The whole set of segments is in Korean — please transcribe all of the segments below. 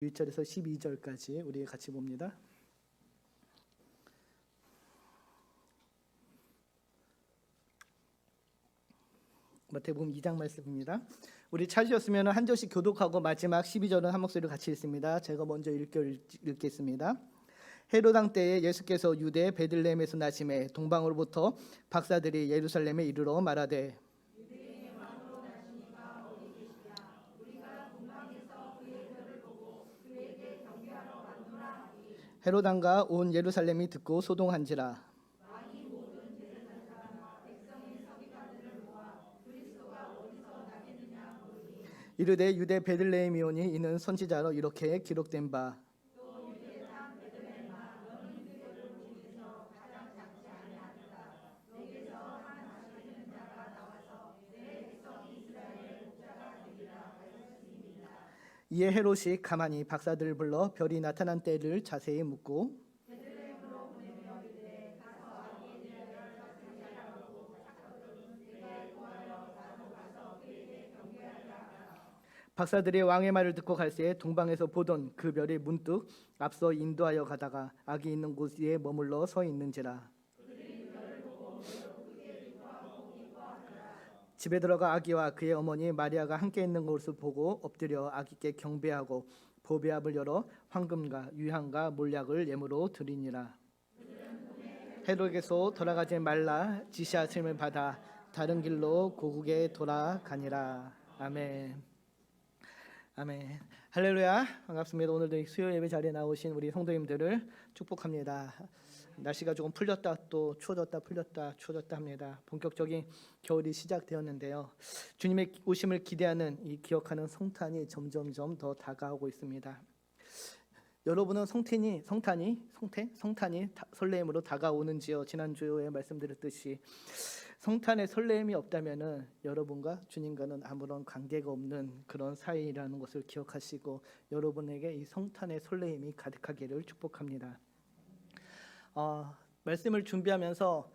1절에서 12절까지 우리 같이 봅니다. 마태복음 2장 말씀입니다. 우리 찾으셨으면 한 절씩 교독하고 마지막 12절은 한 목소리로 같이 읽습니다. 제가 먼저 읽겠습니다. 헤롯 왕 때에 예수께서 유대 베들레헴에서 나심에 동방으로부터 박사들이 예루살렘에 이르러 말하되 헤롯 왕과 온 예루살렘이 듣고 소동한지라. 이르되 유대 베들레헴이오니 이는 선지자로 이렇게 기록된 바 이에 헤롯이 가만히 박사들을 불러 별이 나타난 때를 자세히 묻고 박사들이 왕의 말을 듣고 갈새 동방에서 보던 그 별이 문득 앞서 인도하여 가다가 아기 있는 곳에 머물러 서 있는지라. 집에 들어가 아기와 그의 어머니 마리아가 함께 있는 것을 보고 엎드려 아기께 경배하고 보배압을 열어 황금과 유향과 몰약을 예물로 드리니라. 헤롯에게서 돌아가지 말라 지시하심을 받아 다른 길로 고국에 돌아가니라. 아멘. 아멘. 할렐루야. 반갑습니다. 오늘도 수요 예배 자리에 나오신 우리 성도님들을 축복합니다. 날씨가 조금 풀렸다 또 추워졌다 풀렸다 추워졌다 합니다. 본격적인 겨울이 시작되었는데요. 주님의 오심을 기대하는 이 기억하는 성탄이 점점점 더 다가오고 있습니다. 여러분은 성탄이 설레임으로 다가오는지요? 지난주에 말씀드렸듯이 성탄의 설레임이 없다면은 여러분과 주님과는 아무런 관계가 없는 그런 사이라는 것을 기억하시고 여러분에게 이 성탄의 설레임이 가득하기를 축복합니다. 말씀을 준비하면서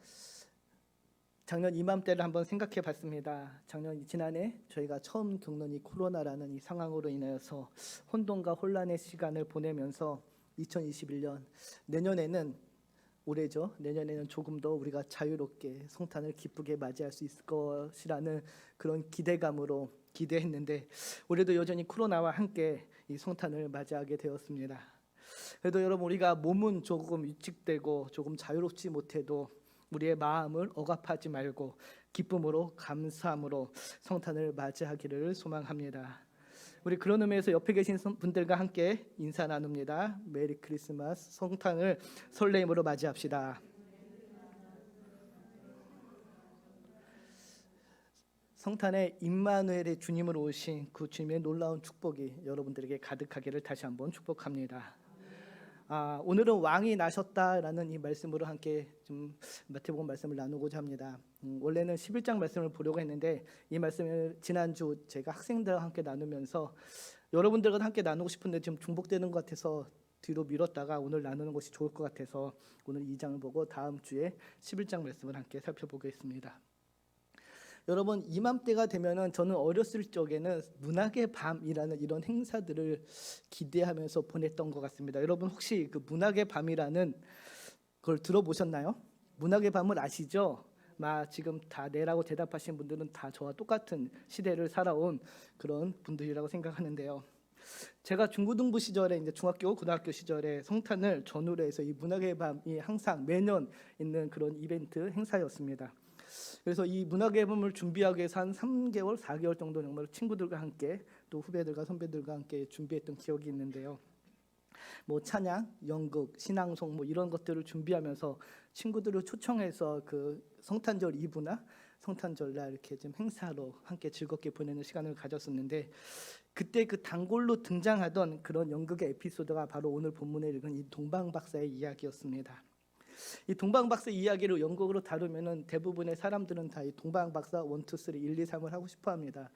작년 이맘때를 한번 생각해 봤습니다. 지난해 저희가 처음 겪는 이 코로나라는 이 상황으로 인하여서 혼돈과 혼란의 시간을 보내면서 2021년 내년에는 조금 더 우리가 자유롭게 성탄을 기쁘게 맞이할 수 있을 것이라는 그런 기대감으로 기대했는데 올해도 여전히 코로나와 함께 이 성탄을 맞이하게 되었습니다. 그래도 여러분 우리가 몸은 조금 위축되고 조금 자유롭지 못해도 우리의 마음을 억압하지 말고 기쁨으로 감사함으로 성탄을 맞이하기를 소망합니다. 우리 그런 의미에서 옆에 계신 분들과 함께 인사 나눕니다. 메리 크리스마스. 성탄을 설레임으로 맞이합시다. 성탄에 임마누엘의 주님으로 오신 그 주님의 놀라운 축복이 여러분들에게 가득하기를 다시 한번 축복합니다. 오늘은 왕이 나셨다라는 이 말씀으로 함께 좀 마태복음 말씀을 나누고자 합니다. 원래는 11장 말씀을 보려고 했는데 이 말씀을 지난주 제가 학생들과 함께 나누면서 여러분들과 함께 나누고 싶은데 좀 중복되는 것 같아서 뒤로 미뤘다가 오늘 나누는 것이 좋을 것 같아서 오늘 2장을 보고 다음 주에 11장 말씀을 함께 살펴보겠습니다. 여러분 이맘때가 되면은 저는 어렸을 적에는 문학의 밤이라는 이런 행사들을 기대하면서 보냈던 것 같습니다. 여러분 혹시 그 문학의 밤이라는 걸 들어보셨나요? 문학의 밤을 아시죠? 지금 다 네라고 대답하신 분들은 다 저와 똑같은 시대를 살아온 그런 분들이라고 생각하는데요. 제가 중고등부 시절에 이제 중학교, 고등학교 시절에 성탄을 전후로 해서 이 문학의 밤이 항상 매년 있는 그런 이벤트 행사였습니다. 그래서 이 문학의 밤을 준비하기 위해서 한 3개월, 4개월 정도 정말 친구들과 함께 또 후배들과 선배들과 함께 준비했던 기억이 있는데요. 찬양, 연극, 신앙송 이런 것들을 준비하면서 친구들을 초청해서 그 성탄절 이브나 성탄절날 이렇게 좀 행사로 함께 즐겁게 보내는 시간을 가졌었는데 그때 그 단골로 등장하던 그런 연극의 에피소드가 바로 오늘 본문에 읽은 이 동방박사의 이야기였습니다. 이 동방박사 이야기를 연극으로 다루면은 대부분의 사람들은 다 이 동방박사 1, 2, 3, 1, 2, 3을 하고 싶어합니다.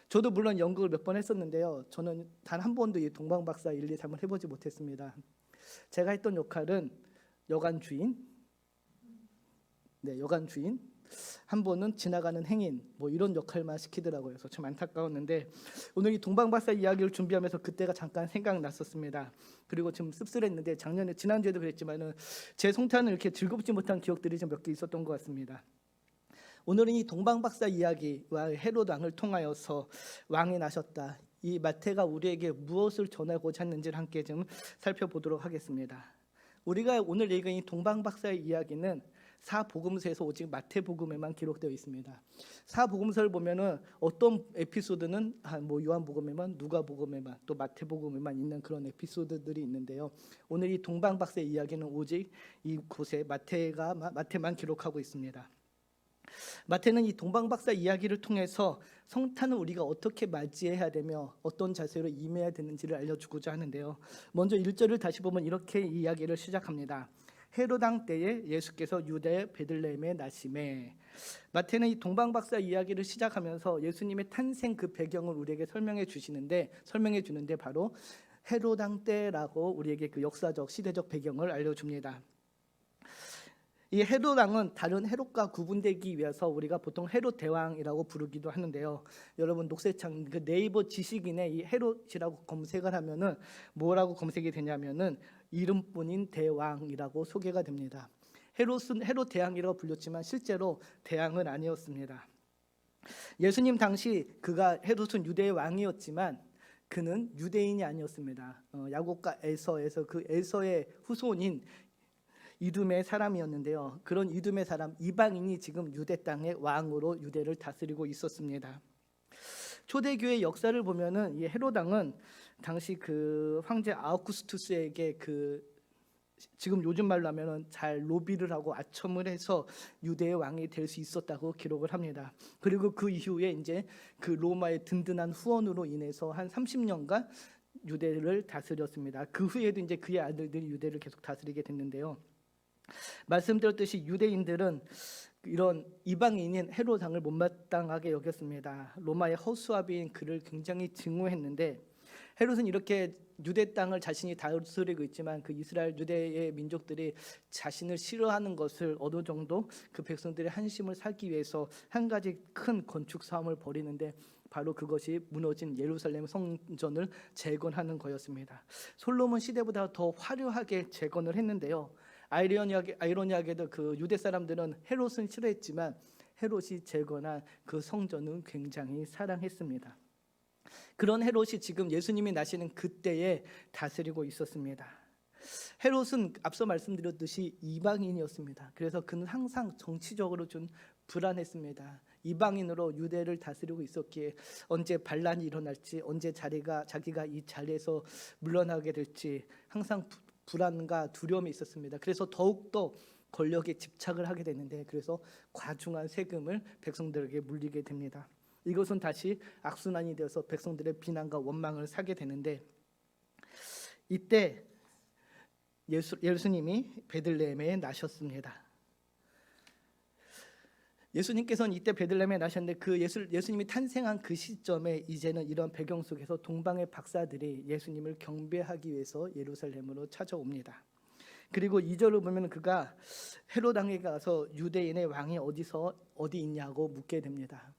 저도 물론 연극을 몇 번 했었는데요. 저는 단 한 번도 이 동방박사 1, 2, 3을 해보지 못했습니다. 제가 했던 역할은 여관 주인, 한 번은 지나가는 행인 뭐 이런 역할만 시키더라고요. 그래서 참 안타까웠는데 오늘 이 동방박사 이야기를 준비하면서 그때가 잠깐 생각났었습니다. 그리고 좀 씁쓸했는데 지난주에도 그랬지만은 제 송탄은 이렇게 즐겁지 못한 기억들이 좀 몇 개 있었던 것 같습니다. 오늘은 이 동방박사 이야기와 헤롯 왕을 통하여서 왕이 나셨다. 이 마태가 우리에게 무엇을 전하고자 했는지를 함께 좀 살펴보도록 하겠습니다. 우리가 오늘 읽은 이 동방박사의 이야기는 사복음서에서 오직 마태복음에만 기록되어 있습니다. 사복음서를 보면은 어떤 에피소드는 뭐 요한복음에만, 누가복음에만, 또 마태복음에만 있는 그런 에피소드들이 있는데요. 오늘 이 동방박사의 이야기는 오직 이곳에 마태만 기록하고 있습니다. 마태는 이 동방박사 이야기를 통해서 성탄을 우리가 어떻게 맞이해야 되며 어떤 자세로 임해야 되는지를 알려주고자 하는데요. 먼저 1절을 다시 보면 이렇게 이야기를 시작합니다. 헤롯 왕 때에 예수께서 유대 베들레헴에 나심에. 마태는 이 동방박사 이야기를 시작하면서 예수님의 탄생 그 배경을 우리에게 설명해 주는데 바로 헤롯 왕 때라고 우리에게 그 역사적 시대적 배경을 알려줍니다. 이 헤롯 왕은 다른 헤롯과 구분되기 위해서 우리가 보통 헤롯 대왕이라고 부르기도 하는데요. 여러분 녹색창 그 네이버 지식인에 이 헤롯이라고 검색을 하면은 뭐라고 검색이 되냐면은 이름뿐인 대왕이라고 소개가 됩니다. 헤롯은 헤롯 대왕이라고 불렸지만 실제로 대왕은 아니었습니다. 예수님 당시 헤롯은 유대의 왕이었지만 그는 유대인이 아니었습니다. 야곱과 에서에서 그 에서의 후손인 이둠의 사람이었는데요. 그런 이둠의 사람 이방인이 지금 유대 땅의 왕으로 유대를 다스리고 있었습니다. 초대교회 역사를 보면은 이 헤롯 왕은 당시 그 황제 아우구스투스에게 지금 요즘 말로 하면은 잘 로비를 하고 아첨을 해서 유대의 왕이 될 수 있었다고 기록을 합니다. 그리고 그 이후에 이제 그 로마의 든든한 후원으로 인해서 한 30년간 유대를 다스렸습니다. 그 후에도 이제 그의 아들들이 유대를 계속 다스리게 됐는데요. 말씀드렸듯이 유대인들은 이런 이방인인 헤롯 왕을 못마땅하게 여겼습니다. 로마의 허수아비인 그를 굉장히 증오했는데 헤롯은 이렇게 유대 땅을 자신이 다스리고 있지만 그 이스라엘 유대의 민족들이 자신을 싫어하는 것을 어느 정도 그 백성들의 한심을 사기 위해서 한 가지 큰 건축 사업을 벌이는데 바로 그것이 무너진 예루살렘 성전을 재건하는 거였습니다. 솔로몬 시대보다 더 화려하게 재건을 했는데요. 아이러니하게도 그 유대 사람들은 헤롯은 싫어했지만 헤롯이 재건한 그 성전은 굉장히 사랑했습니다. 그런 헤롯이 지금 예수님이 나시는 그때에 다스리고 있었습니다. 헤롯은 앞서 말씀드렸듯이 이방인이었습니다. 그래서 그는 항상 정치적으로 좀 불안했습니다. 이방인으로 유대를 다스리고 있었기에 언제 반란이 일어날지, 언제 자기가 이 자리에서 물러나게 될지 항상 불안과 두려움이 있었습니다. 그래서 더욱더 권력에 집착을 하게 되는데 그래서 과중한 세금을 백성들에게 물리게 됩니다. 이것은 다시 악순환이 되어서 백성들의 비난과 원망을 사게 되는데 이때 예수님이 베들레헴에 나셨습니다. 예수님께서는 이때 베들레헴에 나셨는데 그 예수님이 탄생한 그 시점에 이제는 이런 배경 속에서 동방의 박사들이 예수님을 경배하기 위해서 예루살렘으로 찾아옵니다. 그리고 2절을 보면 그가 헤롯 왕에게 가서 유대인의 왕이 어디 있냐고 묻게 됩니다.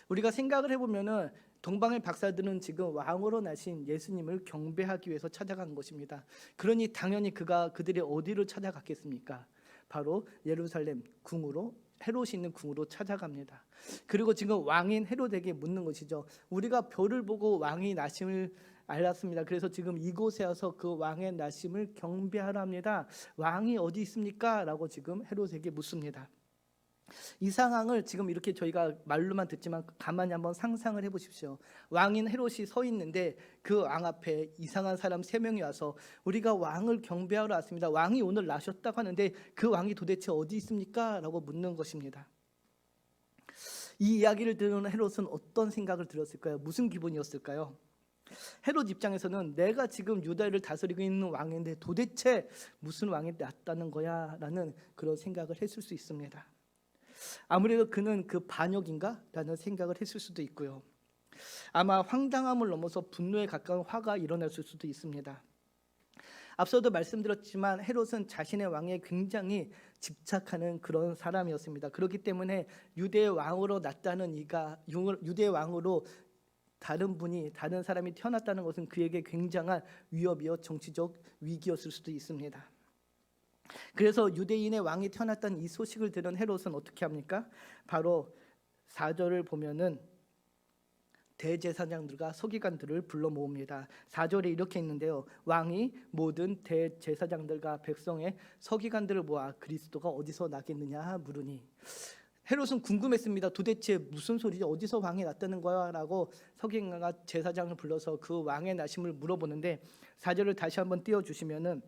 우리가 생각을 해보면은 동방의 박사들은 지금 왕으로 나신 예수님을 경배하기 위해서 찾아간 것입니다. 그러니 당연히 그들이 어디로 찾아갔겠습니까? 바로 예루살렘 궁으로, 헤롯이 있는 궁으로 찾아갑니다. 그리고 지금 왕인 헤롯에게 묻는 것이죠. 우리가 별을 보고 왕이 나심을 알았습니다. 그래서 지금 이곳에 와서 그 왕의 나심을 경배하라 합니다. 왕이 어디 있습니까? 라고 지금 헤롯에게 묻습니다. 이 상황을 지금 이렇게 저희가 말로만 듣지만 가만히 한번 상상을 해보십시오. 왕인 헤롯이 서 있는데 그 왕 앞에 이상한 사람 3명이 와서 우리가 왕을 경배하러 왔습니다. 왕이 오늘 나셨다고 하는데 그 왕이 도대체 어디 있습니까? 라고 묻는 것입니다. 이 이야기를 들은 헤롯은 어떤 생각을 들었을까요? 무슨 기분이었을까요? 헤롯 입장에서는 내가 지금 유다를 다스리고 있는 왕인데 도대체 무슨 왕이 났다는 거야? 라는 그런 생각을 했을 수 있습니다. 아무래도 그는 그 반역인가? 라는 생각을 했을 수도 있고요. 아마 황당함을 넘어서 분노에 가까운 화가 일어났을 수도 있습니다. 앞서도 말씀드렸지만 헤롯은 자신의 왕에 굉장히 집착하는 그런 사람이었습니다. 그렇기 때문에 유대의 왕으로 났다는 이가 유대의 왕으로 다른 사람이 태어났다는 것은 그에게 굉장한 위협이요 정치적 위기였을 수도 있습니다. 그래서 유대인의 왕이 태어났다는 이 소식을 들은 헤롯은 어떻게 합니까? 바로 4절을 보면은 대제사장들과 서기관들을 불러 모읍니다. 4절에 이렇게 있는데요. 왕이 모든 대제사장들과 백성의 서기관들을 모아 그리스도가 어디서 나겠느냐 물으니, 헤롯은 궁금했습니다. 도대체 무슨 소리지? 어디서 왕이 났다는 거야? 라고 서기관과 제사장을 불러서 그 왕의 나심을 물어보는데, 4절을 다시 한번 띄워주시면은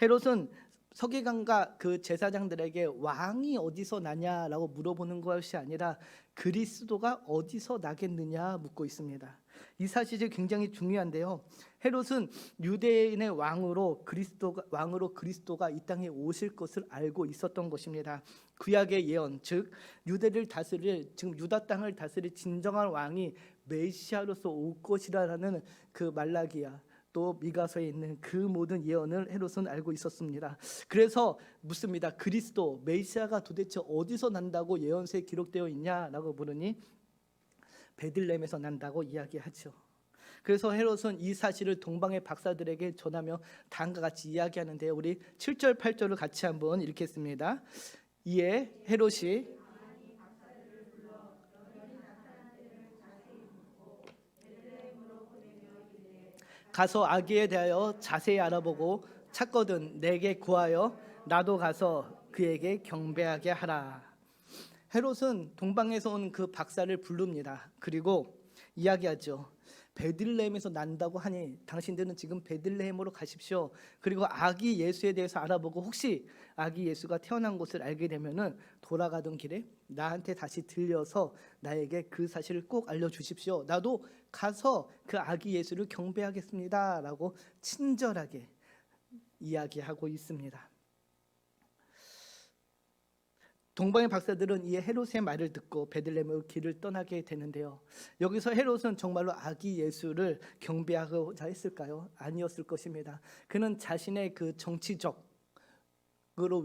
헤롯은 서기관과 그 제사장들에게 왕이 어디서 나냐라고 물어보는 것이 아니라 그리스도가 어디서 나겠느냐 묻고 있습니다. 이 사실이 굉장히 중요한데요. 헤롯은 유대인의 왕으로 그리스도가 이 땅에 오실 것을 알고 있었던 것입니다. 구약의 예언, 즉 유대를 다스릴, 지금 유다 땅을 다스릴 진정한 왕이 메시아로서 올 것이라는 그 말라기야, 또 미가서에 있는 그 모든 예언을 헤롯은 알고 있었습니다. 그래서 묻습니다. 그리스도 메시아가 도대체 어디서 난다고 예언서에 기록되어 있냐라고 물으니 베들레헴에서 난다고 이야기하죠. 그래서 헤롯은 이 사실을 동방의 박사들에게 전하며 다음과 같이 이야기하는데요. 우리 7절 8절을 같이 한번 읽겠습니다. 이에 헤롯이 가서 아기에 대하여 자세히 알아보고 찾거든 내게 구하여 나도 가서 그에게 경배하게 하라. 헤롯은 동방에서 온 그 박사를 부릅니다. 그리고 이야기하죠. 베들레헴에서 난다고 하니 당신들은 지금 베들레헴으로 가십시오. 그리고 아기 예수에 대해서 알아보고 혹시 아기 예수가 태어난 곳을 알게 되면은 돌아가던 길에 나한테 다시 들려서 나에게 그 사실을 꼭 알려주십시오. 나도 가서 그 아기 예수를 경배하겠습니다 라고 친절하게 이야기하고 있습니다. 동방의 박사들은 이 헤롯의 말을 듣고 베들레헴으로 길을 떠나게 되는데요. 여기서 헤롯은 정말로 아기 예수를 경배하고자 했을까요? 아니었을 것입니다. 그는 자신의 그 정치적으로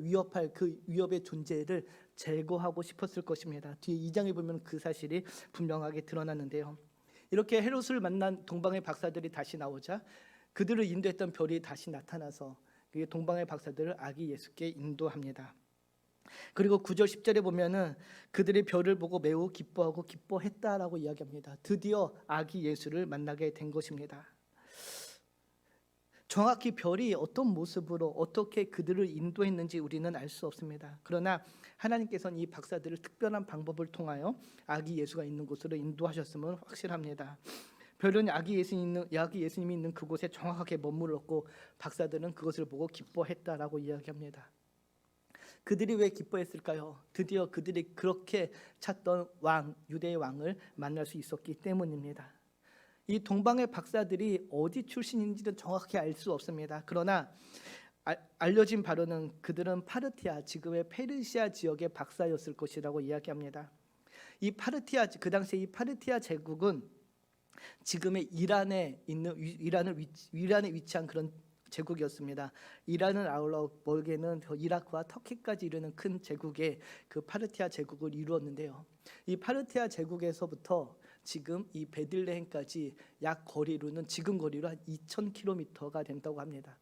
위협할 그 위협의 존재를 제거하고 싶었을 것입니다. 뒤에 2장에 보면 그 사실이 분명하게 드러나는데요. 이렇게 헤롯을 만난 동방의 박사들이 다시 나오자 그들을 인도했던 별이 다시 나타나서 동방의 박사들을 아기 예수께 인도합니다. 그리고 9절 10절에 보면은 그들이 별을 보고 매우 기뻐하고 기뻐했다라고 이야기합니다. 드디어 아기 예수를 만나게 된 것입니다. 정확히 별이 어떤 모습으로 어떻게 그들을 인도했는지 우리는 알 수 없습니다. 그러나 하나님께서는 이 박사들을 특별한 방법을 통하여 아기 예수가 있는 곳으로 인도하셨음은 확실합니다. 별은 아기 예수님이 있는 그곳에 정확하게 머물렀고 박사들은 그것을 보고 기뻐했다라고 이야기합니다. 그들이 왜 기뻐했을까요? 드디어 그들이 그렇게 찾던 왕, 유대의 왕을 만날 수 있었기 때문입니다. 이 동방의 박사들이 어디 출신인지는 정확히 알 수 없습니다. 그러나 알려진 바로는 그들은 파르티아, 지금의 페르시아 지역의 박사였을 것이라고 이야기합니다. 그 당시에 이 파르티아 제국은 지금의 이란에 위치한 그런 제국이었습니다. 이란을 아울러 멀게는 이라크와 터키까지 이르는 큰 제국의 그 파르티아 제국을 이루었는데요. 이 파르티아 제국에서부터 지금 이 베들레헴까지 지금 거리로 한 2,000km가 된다고 합니다.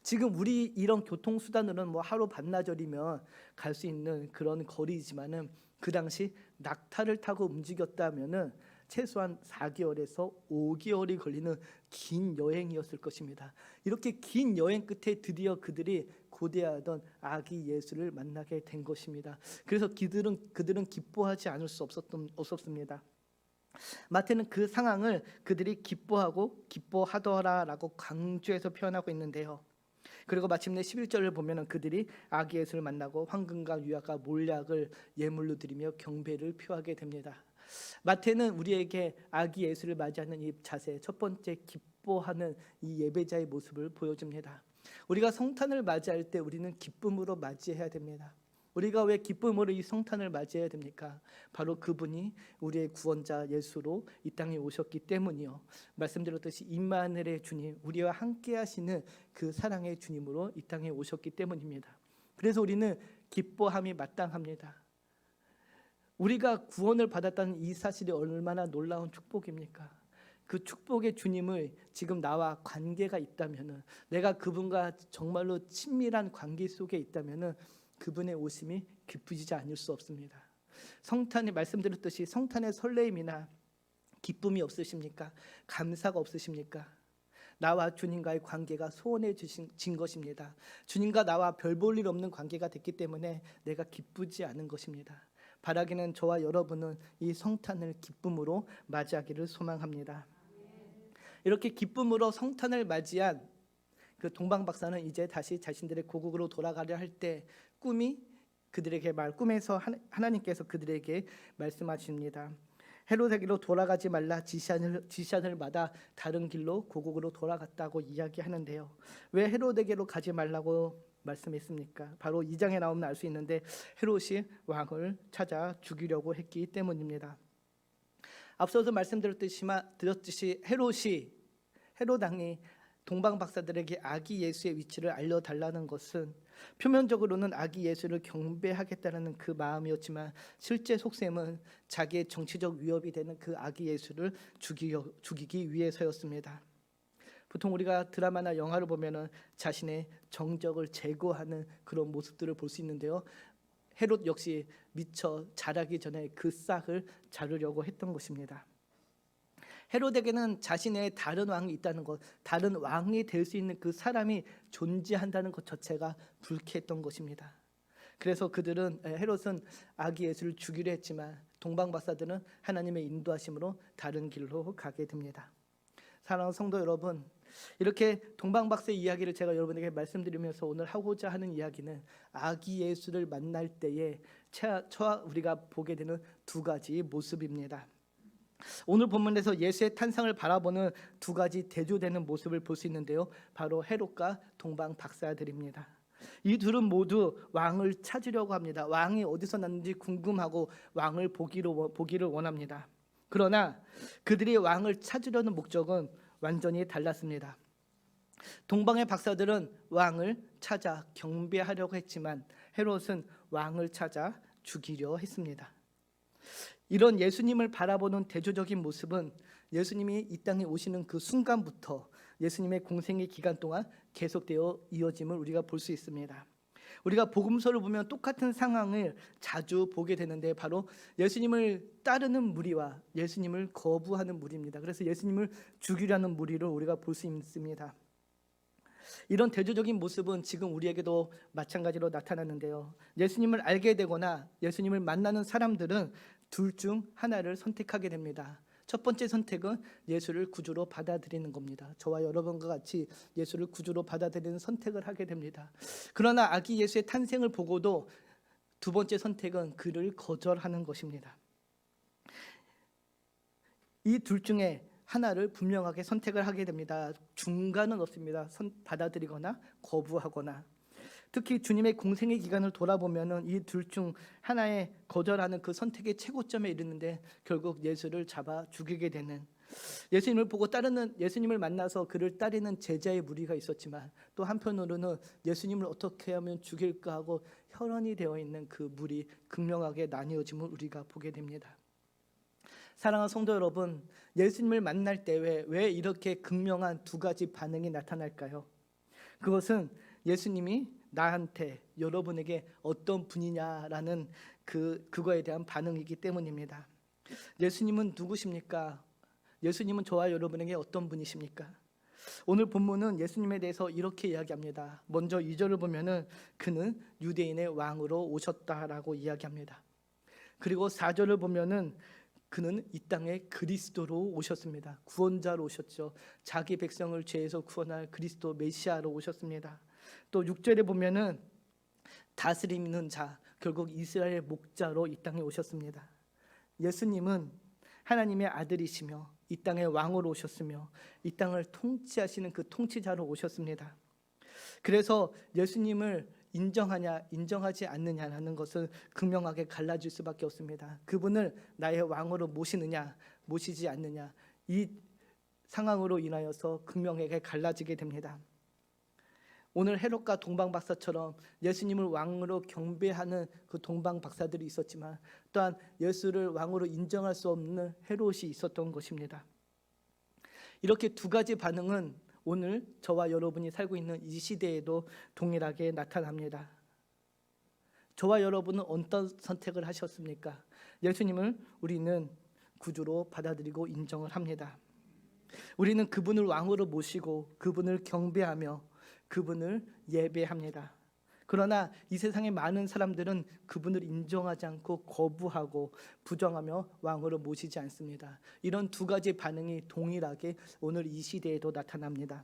지금 우리 이런 교통수단으로는 뭐 하루 반나절이면 갈 수 있는 그런 거리지만은 그 당시 낙타를 타고 움직였다면은 최소한 4개월에서 5개월이 걸리는 긴 여행이었을 것입니다. 이렇게 긴 여행 끝에 드디어 그들이 고대하던 아기 예수를 만나게 된 것입니다. 그래서 그들은 기뻐하지 않을 수 없었습니다. 마태는 그 상황을 그들이 기뻐하더라라고 강조해서 표현하고 있는데요. 그리고 마침내 11절을 보면 그들이 아기 예수를 만나고 황금과 유화과 몰약을 예물로 드리며 경배를 표하게 됩니다. 마태는 우리에게 아기 예수를 맞이하는 이 자세, 첫 번째 기뻐하는 이 예배자의 모습을 보여줍니다. 우리가 성탄을 맞이할 때 우리는 기쁨으로 맞이해야 됩니다. 우리가 왜 기쁨으로 이 성탄을 맞이해야 됩니까? 바로 그분이 우리의 구원자 예수로 이 땅에 오셨기 때문이요. 말씀드렸듯이 임마누엘의 주님, 우리와 함께 하시는 그 사랑의 주님으로 이 땅에 오셨기 때문입니다. 그래서 우리는 기뻐함이 마땅합니다. 우리가 구원을 받았다는 이 사실이 얼마나 놀라운 축복입니까? 그 축복의 주님을 지금 나와 관계가 있다면은, 내가 그분과 정말로 친밀한 관계 속에 있다면은 그분의 오심이 기쁘지 않을 수 없습니다. 성탄에 말씀드렸듯이 성탄의 설레임이나 기쁨이 없으십니까? 감사가 없으십니까? 나와 주님과의 관계가 소원해진 것입니다. 주님과 나와 별 볼 일 없는 관계가 됐기 때문에 내가 기쁘지 않은 것입니다. 바라기는 저와 여러분은 이 성탄을 기쁨으로 맞이하기를 소망합니다. 이렇게 기쁨으로 성탄을 맞이한 그 동방 박사는 이제 다시 자신들의 고국으로 돌아가려 할 때 꿈에서 하나님께서 그들에게 말씀하십니다. 헤롯에게로 돌아가지 말라 지시안을 받아 다른 길로 고국으로 돌아갔다고 이야기하는데요. 왜 헤롯에게로 가지 말라고 말씀했습니까? 바로 2장에 나오면 알 수 있는데 헤롯이 왕을 찾아 죽이려고 했기 때문입니다. 앞서서 말씀드렸듯이 헤롯 왕이 동방 박사들에게 아기 예수의 위치를 알려달라는 것은 표면적으로는 아기 예수를 경배하겠다는 그 마음이었지만 실제 속셈은 자기의 정치적 위협이 되는 그 아기 예수를 죽이기 위해서였습니다. 보통 우리가 드라마나 영화를 보면은 자신의 정적을 제거하는 그런 모습들을 볼 수 있는데요. 헤롯 역시 미처 자라기 전에 그 싹을 자르려고 했던 것입니다. 헤롯에게는 자신의 다른 왕이 있다는 것, 다른 왕이 될 수 있는 그 사람이 존재한다는 것 자체가 불쾌했던 것입니다. 그래서 헤롯은 아기 예수를 죽이려 했지만 동방 박사들은 하나님의 인도하심으로 다른 길로 가게 됩니다. 사랑하는 성도 여러분, 이렇게 동방 박사의 이야기를 제가 여러분에게 말씀드리면서 오늘 하고자 하는 이야기는 아기 예수를 만날 때에 우리가 보게 되는 두 가지 모습입니다. 오늘 본문에서 예수의 탄생을 바라보는 두 가지 대조되는 모습을 볼 수 있는데요. 바로 헤롯과 동방 박사들입니다. 이 둘은 모두 왕을 찾으려고 합니다. 왕이 어디서 났는지 궁금하고 왕을 보기를 원합니다. 그러나 그들이 왕을 찾으려는 목적은 완전히 달랐습니다. 동방의 박사들은 왕을 찾아 경배하려고 했지만 헤롯은 왕을 찾아 죽이려 했습니다. 이런 예수님을 바라보는 대조적인 모습은 예수님이 이 땅에 오시는 그 순간부터 예수님의 공생의 기간 동안 계속되어 이어짐을 우리가 볼 수 있습니다. 우리가 복음서를 보면 똑같은 상황을 자주 보게 되는데 바로 예수님을 따르는 무리와 예수님을 거부하는 무리입니다. 그래서 예수님을 죽이려는 무리를 우리가 볼 수 있습니다. 이런 대조적인 모습은 지금 우리에게도 마찬가지로 나타나는데요. 예수님을 알게 되거나 예수님을 만나는 사람들은 둘 중 하나를 선택하게 됩니다. 첫 번째 선택은 예수를 구주로 받아들이는 겁니다. 저와 여러분과 같이 예수를 구주로 받아들이는 선택을 하게 됩니다. 그러나 아기 예수의 탄생을 보고도 두 번째 선택은 그를 거절하는 것입니다. 이 둘 중에 하나를 분명하게 선택을 하게 됩니다. 중간은 없습니다. 받아들이거나 거부하거나. 특히 주님의 공생의 기간을 돌아보면은 이 둘 중 하나의 거절하는 그 선택의 최고점에 이르는데 결국 예수를 잡아 죽이게 되는, 예수님을 만나서 그를 따르는 제자의 무리가 있었지만 또 한편으로는 예수님을 어떻게 하면 죽일까 하고 혈안이 되어 있는 그 무리 극명하게 나뉘어짐을 우리가 보게 됩니다. 사랑하는 성도 여러분, 예수님을 만날 때 왜 이렇게 극명한 두 가지 반응이 나타날까요? 그것은 예수님이 나한테, 여러분에게 어떤 분이냐라는 그거에 대한 반응이기 때문입니다. 예수님은 누구십니까? 예수님은 저와 여러분에게 어떤 분이십니까? 오늘 본문은 예수님에 대해서 이렇게 이야기합니다. 먼저 2절을 보면은 그는 유대인의 왕으로 오셨다라고 이야기합니다. 그리고 4절을 보면은 그는 이 땅에 그리스도로 오셨습니다. 구원자로 오셨죠. 자기 백성을 죄에서 구원할 그리스도 메시아로 오셨습니다. 또 6절에 보면은 다스리는 자, 결국 이스라엘 목자로 이 땅에 오셨습니다. 예수님은 하나님의 아들이시며 이 땅의 왕으로 오셨으며 이 땅을 통치하시는 그 통치자로 오셨습니다. 그래서 예수님을 인정하냐 인정하지 않느냐라는 것은 극명하게 갈라질 수밖에 없습니다. 그분을 나의 왕으로 모시느냐 모시지 않느냐, 이 상황으로 인하여서 극명하게 갈라지게 됩니다. 오늘 헤롯과 동방 박사처럼 예수님을 왕으로 경배하는 그 동방 박사들이 있었지만, 또한 예수를 왕으로 인정할 수 없는 헤롯이 있었던 것입니다. 이렇게 두 가지 반응은 오늘 저와 여러분이 살고 있는 이 시대에도 동일하게 나타납니다. 저와 여러분은 어떤 선택을 하셨습니까? 예수님을 우리는 구주로 받아들이고 인정을 합니다. 우리는 그분을 왕으로 모시고 그분을 경배하며 그분을 예배합니다. 그러나 이 세상의 많은 사람들은 그분을 인정하지 않고 거부하고 부정하며 왕으로 모시지 않습니다. 이런 두 가지 반응이 동일하게 오늘 이 시대에도 나타납니다.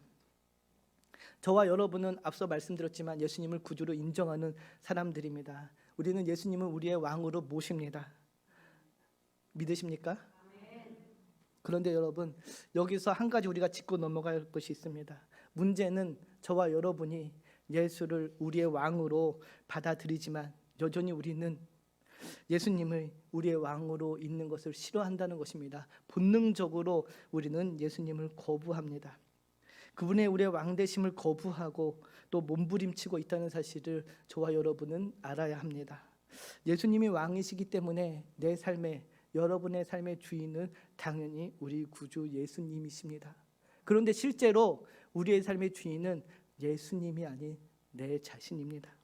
저와 여러분은 앞서 말씀드렸지만 예수님을 구주로 인정하는 사람들입니다. 우리는 예수님을 우리의 왕으로 모십니다. 믿으십니까? 그런데 여러분, 여기서 한 가지 우리가 짚고 넘어갈 것이 있습니다. 문제는 저와 여러분이 예수를 우리의 왕으로 받아들이지만 여전히 우리는 예수님을 우리의 왕으로 있는 것을 싫어한다는 것입니다. 본능적으로 우리는 예수님을 거부합니다. 그분의 우리의 왕 되심을 거부하고 또 몸부림치고 있다는 사실을 저와 여러분은 알아야 합니다. 예수님이 왕이시기 때문에 내 삶에, 여러분의 삶의 주인은 당연히 우리 구주 예수님이십니다. 그런데 실제로 우리의 삶의 주인은 예수님이 아닌 내 자신입니다.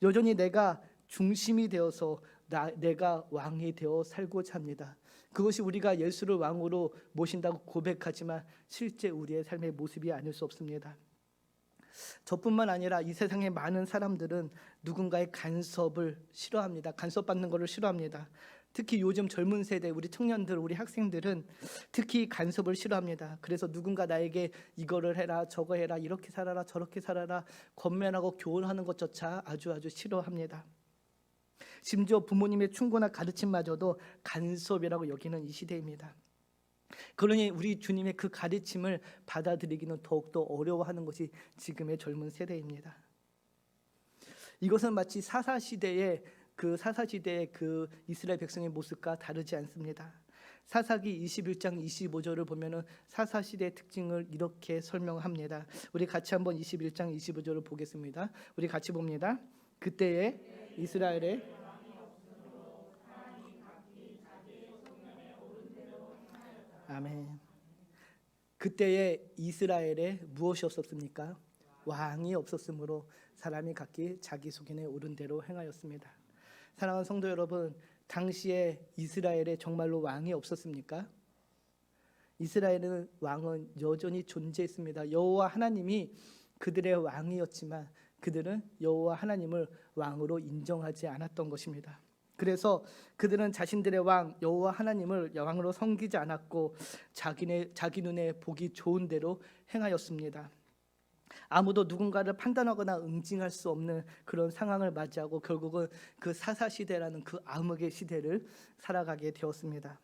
여전히 내가 중심이 되어서 내가 왕이 되어 살고자 합니다. 그것이 우리가 예수를 왕으로 모신다고 고백하지만 실제 우리의 삶의 모습이 아닐 수 없습니다. 저뿐만 아니라 이 세상의 많은 사람들은 누군가의 간섭을 싫어합니다. 간섭받는 것을 싫어합니다. 특히 요즘 젊은 세대, 우리 청년들, 우리 학생들은 특히 간섭을 싫어합니다. 그래서 누군가 나에게 이거를 해라, 저거 해라, 이렇게 살아라, 저렇게 살아라 권면하고 교훈하는 것조차 아주 싫어합니다. 심지어 부모님의 충고나 가르침마저도 간섭이라고 여기는 이 시대입니다. 그러니 우리 주님의 그 가르침을 받아들이기는 더욱더 어려워하는 것이 지금의 젊은 세대입니다. 이것은 마치 사사시대의 그 이스라엘 백성의 모습과 다르지 않습니다. 사사기 21장 25절을 보면은 사사시대의 특징을 이렇게 설명합니다. 우리 같이 한번 21장 25절을 보겠습니다. 우리 같이 봅니다. 그때에 이스라엘의 아멘. 그때에 이스라엘에 무엇이 없었습니까? 왕이 없었으므로 사람이 각기 자기 소견에 오른 대로 행하였습니다. 사랑하는 성도 여러분, 당시에 이스라엘에 정말로 왕이 없었습니까? 이스라엘은 왕은 여전히 존재했습니다. 여호와 하나님이 그들의 왕이었지만 그들은 여호와 하나님을 왕으로 인정하지 않았던 것입니다. 그래서 그들은 자신들의 왕 여호와 하나님을 왕으로 섬기지 않았고 자기 눈에 보기 좋은 대로 행하였습니다. 아무도 누군가를 판단하거나 응징할 수 없는 그런 상황을 맞이하고 결국은 그 사사시대라는 그 암흑의 시대를 살아가게 되었습니다.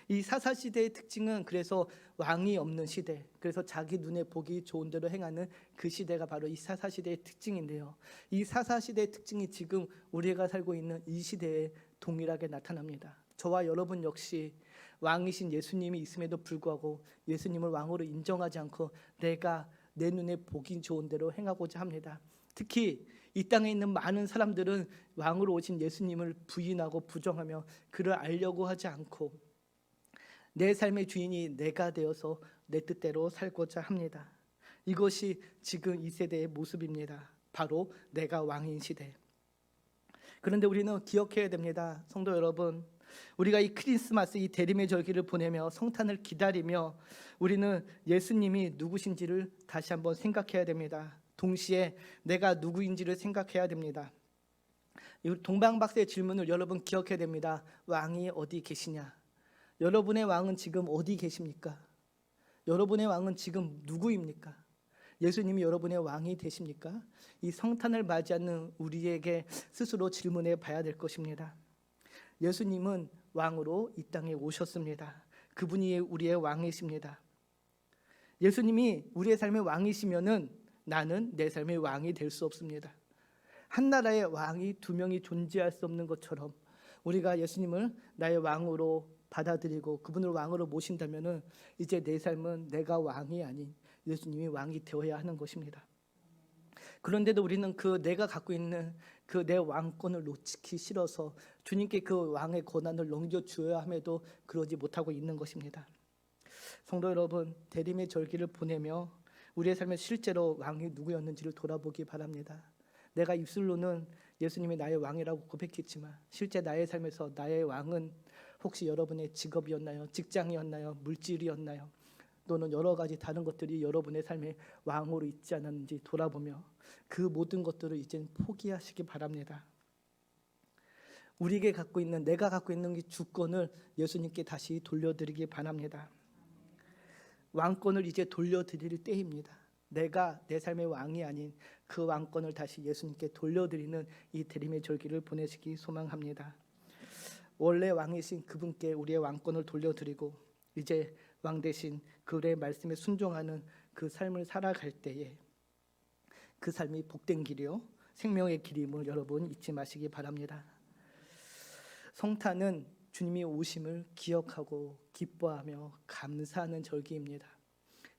이 사사시대의 특징은 그래서 왕이 없는 시대, 그래서 자기 눈에 보기 좋은 대로 행하는 그 시대가 바로 이 사사시대의 특징인데요. 이 사사시대의 특징이 지금 우리가 살고 있는 이 시대에 동일하게 나타납니다. 저와 여러분 역시 왕이신 예수님이 있음에도 불구하고 예수님을 왕으로 인정하지 않고 내가 내 눈에 보기 좋은 대로 행하고자 합니다. 특히 이 땅에 있는 많은 사람들은 왕으로 오신 예수님을 부인하고 부정하며 그를 알려고 하지 않고 내 삶의 주인이 내가 되어서 내 뜻대로 살고자 합니다. 이것이 지금 이 세대의 모습입니다. 바로 내가 왕인 시대. 그런데 우리는 기억해야 됩니다. 성도 여러분, 우리가 이 크리스마스, 이 대림의 절기를 보내며 성탄을 기다리며 우리는 예수님이 누구신지를 다시 한번 생각해야 됩니다. 동시에 내가 누구인지를 생각해야 됩니다. 이 동방박사의 질문을 여러분 기억해야 됩니다. 왕이 어디 계시냐? 여러분의 왕은 지금 어디 계십니까? 여러분의 왕은 지금 누구입니까? 예수님이 여러분의 왕이 되십니까? 이 성탄을 맞이하는 우리에게 스스로 질문해 봐야 될 것입니다. 예수님은 왕으로 이 땅에 오셨습니다. 그분이 우리의 왕이십니다. 예수님이 우리의 삶의 왕이시면은 나는 내 삶의 왕이 될 수 없습니다. 한 나라의 왕이 두 명이 존재할 수 없는 것처럼 우리가 예수님을 나의 왕으로 받아들이고 그분을 왕으로 모신다면은 이제 내 삶은 내가 왕이 아닌 예수님이 왕이 되어야 하는 것입니다. 그런데도 우리는 그 내가 갖고 있는 그 내 왕권을 놓치기 싫어서 주님께 그 왕의 권한을 넘겨주어야 함에도 그러지 못하고 있는 것입니다. 성도 여러분, 대림의 절기를 보내며 우리의 삶에 실제로 왕이 누구였는지를 돌아보기 바랍니다. 내가 입술로는 예수님이 나의 왕이라고 고백했지만 실제 나의 삶에서 나의 왕은 혹시 여러분의 직업이었나요? 직장이었나요? 물질이었나요? 또는 여러 가지 다른 것들이 여러분의 삶의 왕으로 있지 않았는지 돌아보며 그 모든 것들을 이제는 포기하시기 바랍니다. 우리에게 갖고 있는 내가 갖고 있는 이 주권을 예수님께 다시 돌려드리기 바랍니다. 왕권을 이제 돌려드릴 때입니다. 내가 내 삶의 왕이 아닌 그 왕권을 다시 예수님께 돌려드리는 이 대림의 절기를 보내시기 소망합니다. 원래 왕이신 그분께 우리의 왕권을 돌려드리고 이제 왕 대신 그의 말씀에 순종하는 그 삶을 살아갈 때에 그 삶이 복된 길이요 생명의 길임을 여러분 잊지 마시기 바랍니다. 성탄은 주님이 오심을 기억하고 기뻐하며 감사하는 절기입니다.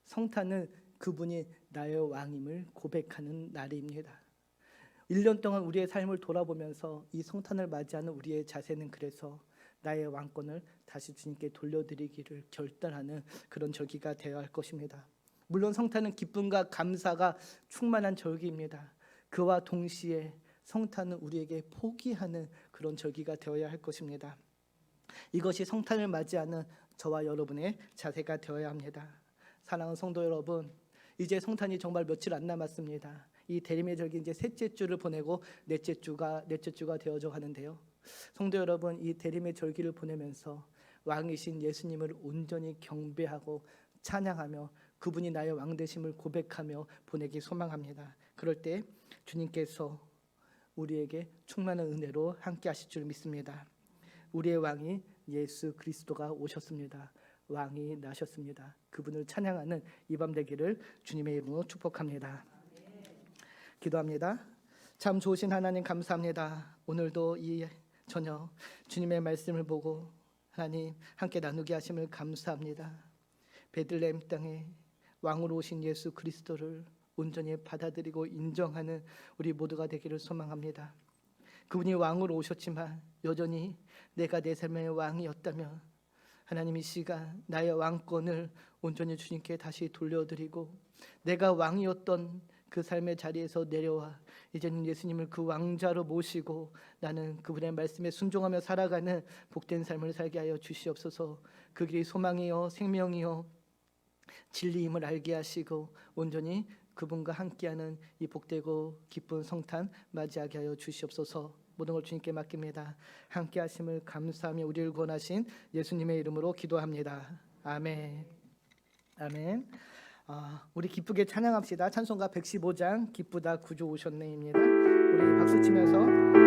성탄은 그분이 나의 왕임을 고백하는 날입니다. 1년 동안 우리의 삶을 돌아보면서 이 성탄을 맞이하는 우리의 자세는 그래서 나의 왕권을 다시 주님께 돌려드리기를 결단하는 그런 절기가 되어야 할 것입니다. 물론 성탄은 기쁨과 감사가 충만한 절기입니다. 그와 동시에 성탄은 우리에게 포기하는 그런 절기가 되어야 할 것입니다. 이것이 성탄을 맞이하는 저와 여러분의 자세가 되어야 합니다. 사랑하는 성도 여러분, 이제 성탄이 정말 며칠 안 남았습니다. 이 대림의 절기 이제 셋째 주를 보내고 넷째 주가 되어져 가는데요. 성도 여러분, 이 대림의 절기를 보내면서 왕이신 예수님을 온전히 경배하고 찬양하며 그분이 나의 왕 되심을 고백하며 보내기 소망합니다. 그럴 때 주님께서 우리에게 충만한 은혜로 함께 하실 줄 믿습니다. 우리의 왕이 예수 그리스도가 오셨습니다. 왕이 나셨습니다. 그분을 찬양하는 이 밤 되기를 주님의 이름으로 축복합니다. 기도합니다. 참 좋으신 하나님 감사합니다. 오늘도 이 저녁 주님의 말씀을 보고 하나님 함께 나누게 하심을 감사합니다. 베들레헴 땅에 왕으로 오신 예수 그리스도를 온전히 받아들이고 인정하는 우리 모두가 되기를 소망합니다. 그분이 왕으로 오셨지만 여전히 내가 내 삶의 왕이었다면 하나님 이 시간 나의 왕권을 온전히 주님께 다시 돌려드리고 내가 왕이었던 그 삶의 자리에서 내려와 이제는 예수님을 그 왕자로 모시고 나는 그분의 말씀에 순종하며 살아가는 복된 삶을 살게 하여 주시옵소서. 그 길이 소망이요 생명이요 진리임을 알게 하시고 온전히 그분과 함께하는 이 복되고 기쁜 성탄 맞이하게 하여 주시옵소서. 모든 걸 주님께 맡깁니다. 함께 하심을 감사하며 우리를 구원하신 예수님의 이름으로 기도합니다. 아멘. 아멘. 우리 기쁘게 찬양합시다. 찬송가 115장 기쁘다 구주 오셨네입니다. 우리 박수 치면서